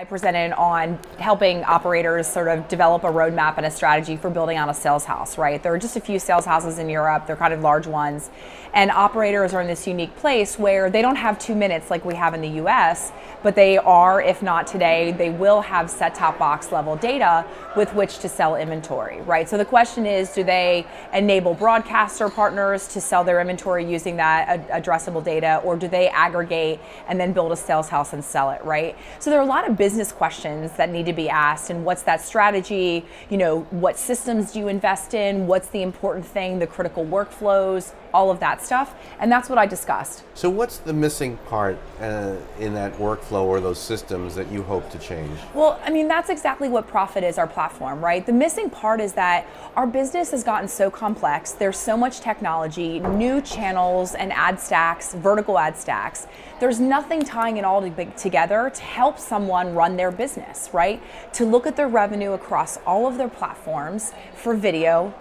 I presented on helping operators sort of develop a roadmap and a strategy for building out a sales house, right? There are just a few sales houses in Europe, they're kind of large ones, and operators are in this unique place where they don't have 2 minutes like we have in the US, but they are, if not today, they will have set-top box level data with which to sell inventory, right? So the question is, do they enable broadcaster partners to sell their inventory using that addressable data, or do they aggregate and then build a sales house and sell it, right? So there are a lot of business questions that need to be asked, and what's that strategy? You know, what systems do you invest in? What's the important thing, the critical workflows, all of that stuff, and that's what I discussed. So what's the missing part in that workflow or those systems that you hope to change? Well, I mean, that's exactly what Profit is, our platform, right? The missing part is that our business has gotten so complex. There's so much technology, new channels and ad stacks, vertical ad stacks. There's nothing tying it all together to help someone run their business, right? To look at their revenue across all of their platforms for video,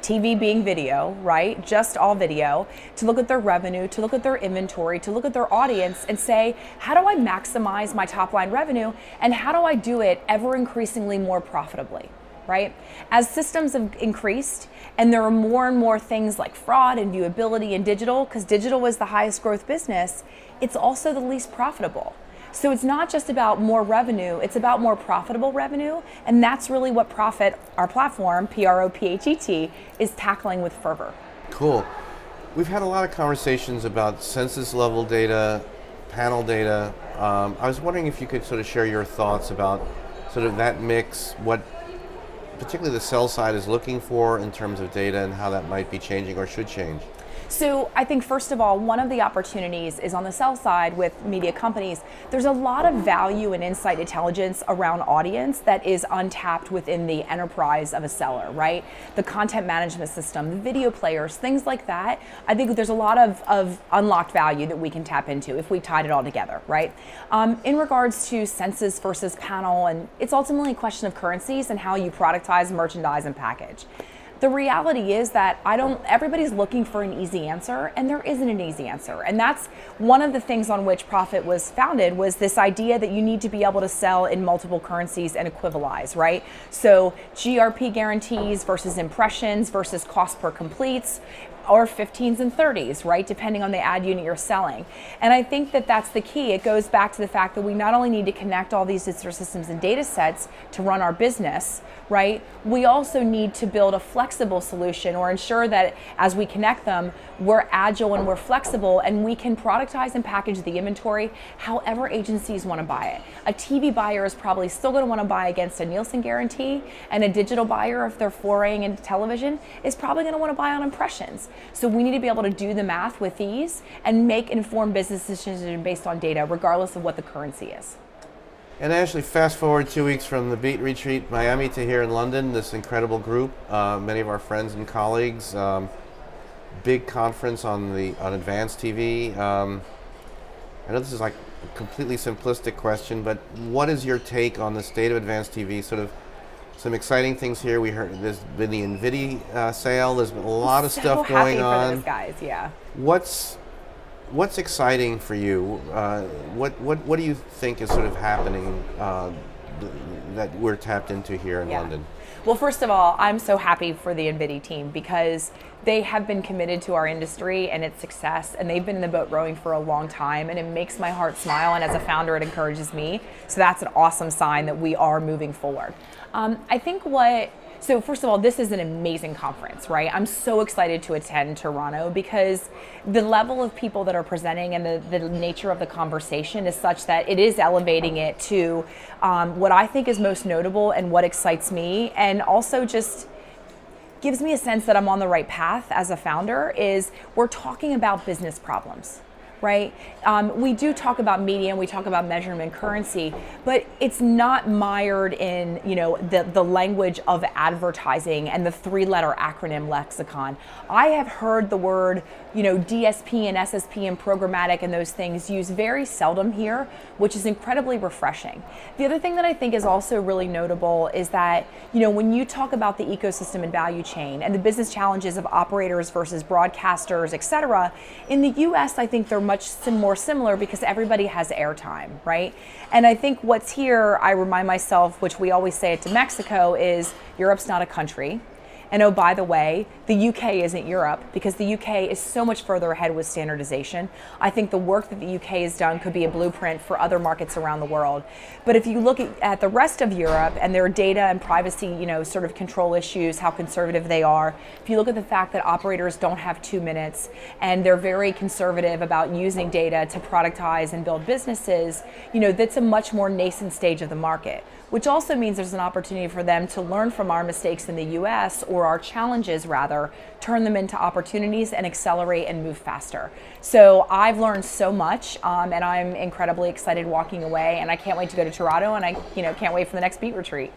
TV being video, right? Just all video, to look at their revenue, to look at their inventory, to look at their audience and say, how do I maximize my top line revenue, and how do I do it ever increasingly more profitably, right? As systems have increased and there are more and more things like fraud and viewability and digital, because digital was the highest growth business, it's also the least profitable. So it's not just about more revenue, it's about more profitable revenue, and that's really what Profit, our platform, Prophet, is tackling with fervor. Cool. We've had a lot of conversations about census level data, panel data. I was wondering if you could sort of share your thoughts about sort of that mix, what particularly the sell side is looking for in terms of data and how that might be changing or should change. So I think first of all, one of the opportunities is on the sell side with media companies. There's a lot of value and insight intelligence around audience that is untapped within the enterprise of a seller, right? The content management system, the video players, things like that. I think there's a lot of unlocked value that we can tap into if we tied it all together, right? In regards to census versus panel, and it's ultimately a question of currencies and how you productize, merchandise, and package. The reality is that everybody's looking for an easy answer, and there isn't an easy answer. And that's one of the things on which Profit was founded, was this idea that you need to be able to sell in multiple currencies and equivalize, right? So GRP guarantees versus impressions versus cost per completes, or 15s and 30s, right? Depending on the ad unit you're selling. And I think that that's the key. It goes back to the fact that we not only need to connect all these digital systems and data sets to run our business, right? We also need to build a flexible solution, or ensure that as we connect them, we're agile and we're flexible, and we can productize and package the inventory however agencies want to buy it. A TV buyer is probably still going to want to buy against a Nielsen guarantee, and a digital buyer, if they're foraying into television, is probably going to want to buy on impressions. So we need to be able to do the math with these and make informed business decisions based on data, regardless of what the currency is. And Ashley, fast forward 2 weeks from the Beat Retreat Miami to here in London, this incredible group, many of our friends and colleagues, big conference on advanced TV. I know this is like a completely simplistic question, but what is your take on the state of advanced TV? Sort of some exciting things here. We heard there's been the NVIDIA sale. There's been a lot of stuff going on. For those guys, yeah. What's exciting for you? What do you think is sort of happening that we're tapped into here in London? Well, first of all, I'm so happy for the NVIDIA team, because they have been committed to our industry and its success, and they've been in the boat rowing for a long time, and it makes my heart smile, and as a founder, it encourages me. So that's an awesome sign that we are moving forward. I think so first of all, this is an amazing conference, right? I'm so excited to attend Toronto, because the level of people that are presenting and the nature of the conversation is such that it is elevating it to what I think is most notable and what excites me, and also just gives me a sense that I'm on the right path as a founder. Is we're talking about business problems, right? We do talk about media and we talk about measurement currency, but it's not mired in, the language of advertising and the 3-letter acronym lexicon. I have heard the word, DSP and SSP and programmatic and those things used very seldom here, which is incredibly refreshing. The other thing that I think is also really notable is that, when you talk about the ecosystem and value chain and the business challenges of operators versus broadcasters, et cetera, in the US, I think they're much more similar because everybody has airtime, right? And I think what's here, I remind myself, which we always say it to Mexico, is Europe's not a country. And oh, by the way, the UK isn't Europe because the UK is so much further ahead with standardization. I think the work that the UK has done could be a blueprint for other markets around the world. But if you look at the rest of Europe and their data and privacy, sort of control issues, how conservative they are, if you look at the fact that operators don't have 2 minutes and they're very conservative about using data to productize and build businesses, that's a much more nascent stage of the market, which also means there's an opportunity for them to learn from our mistakes in the US, or our challenges rather, turn them into opportunities and accelerate and move faster. So I've learned so much, and I'm incredibly excited walking away, and I can't wait to go to Toronto, and I can't wait for the next Beat Retreat.